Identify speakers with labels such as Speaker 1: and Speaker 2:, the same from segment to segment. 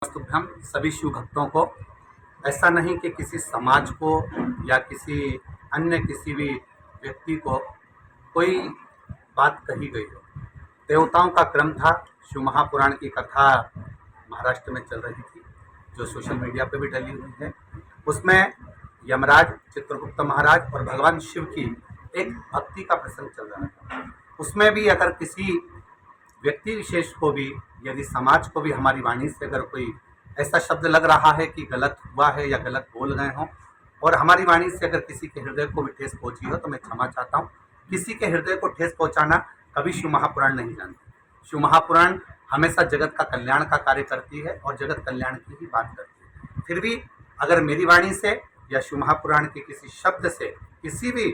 Speaker 1: हम सभी शिव भक्तों को ऐसा नहीं कि किसी समाज को या किसी अन्य किसी भी व्यक्ति को कोई बात कही गई हो। देवताओं का क्रम था। शिव महापुराण की कथा महाराष्ट्र में चल रही थी जो सोशल मीडिया पे भी डली हुई है। उसमें यमराज, चित्रगुप्त महाराज और भगवान शिव की एक भक्ति का प्रसंग चल रहा था। उसमें भी अगर किसी व्यक्ति विशेष को भी, यदि समाज को भी हमारी वाणी से अगर कोई ऐसा शब्द लग रहा है कि गलत हुआ है या गलत बोल गए हों और हमारी वाणी से अगर किसी के हृदय को भी ठेस पहुंची हो तो मैं क्षमा चाहता हूं। किसी के हृदय को ठेस पहुंचाना कभी शिव महापुराण नहीं जानती। शिव महापुराण हमेशा जगत का कल्याण का कार्य करती है और जगत कल्याण की ही बात करती है। फिर भी अगर मेरी वाणी से या शिव महापुराण के किसी शब्द से किसी भी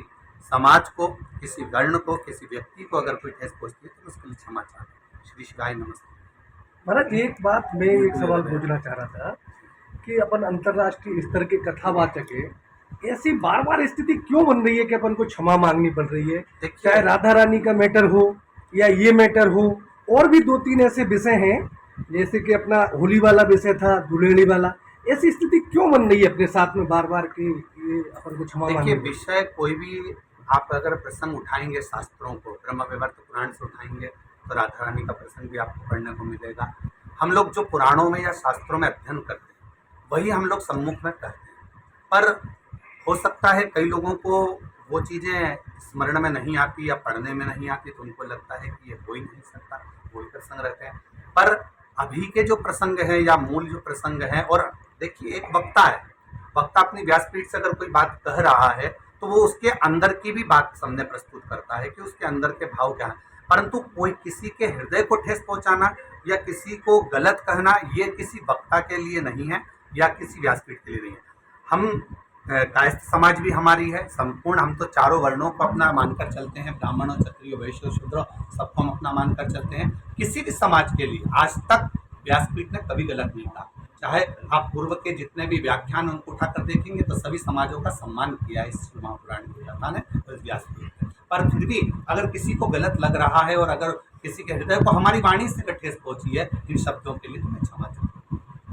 Speaker 1: समाज को, किसी वर्ण को, किसी व्यक्ति को अगर कोई ठेस पहुंचती है तो उसके लिए क्षमा चाहता हूँ। श्री शिवाय नमस्ते।
Speaker 2: महाराज एक बात मैं एक सवाल पूछना चाह रहा था कि अपन अंतर्राष्ट्रीय स्तर के कथावाचक है, ऐसी बार बार स्थिति क्यों बन रही है कि अपन को क्षमा मांगनी पड़ रही है? चाहे राधा रानी का मैटर हो या ये मैटर हो, और भी दो तीन ऐसे विषय हैं जैसे कि अपना होली वाला विषय था, दुल्हनी वाला, ऐसी स्थिति क्यों बन रही है अपने साथ में बार बार कि ये अपन को क्षमा मांगनी?
Speaker 1: देखिए, विषय कोई भी आप अगर प्रसंग उठाएंगे शास्त्रों को, ब्रह्म वैवर्त पुराण से उठाएंगे तो राधा रानी का प्रसंग भी आपको पढ़ने को मिलेगा। हम लोग जो पुराणों में या शास्त्रों में अध्ययन करते हैं वही हम लोग सम्मुख में कहते हैं, पर हो सकता है कई लोगों को वो चीज़ें स्मरण में नहीं आती या पढ़ने में नहीं आती तो उनको लगता है कि ये हो ही नहीं सकता, वही प्रसंग रहते हैं। पर अभी के जो प्रसंग है या मूल जो प्रसंग है, और देखिए एक वक्ता है, वक्ता अपनी व्यासपीठ से अगर कोई बात कह रहा है तो वो उसके अंदर की भी बात सामने प्रस्तुत करता है कि उसके अंदर के भाव क्या है। परंतु कोई किसी के हृदय को ठेस पहुंचाना या किसी को गलत कहना ये किसी वक्ता के लिए नहीं है या किसी व्यासपीठ के लिए नहीं है। हम कायस्थ समाज भी हमारी है संपूर्ण, हम तो चारों वर्णों को अपना मानकर चलते हैं, ब्राह्मण और क्षत्रिय, वैश्य और शूद्र सबको हम अपना मानकर चलते हैं। किसी भी समाज के लिए आज तक व्यासपीठ ने कभी गलत नहीं कहा। चाहे आप पूर्व के जितने भी व्याख्यान उनको उठाकर देखेंगे तो सभी समाजों का सम्मान किया है इस महापुराण की कथा ने और व्यासपीठ ने। पर फिर भी अगर किसी को गलत लग रहा है और अगर किसी के हृदय को हमारी वाणी से ठेस पहुंची है इन शब्दों के लिए तो मैं क्षमा चाहूँगा।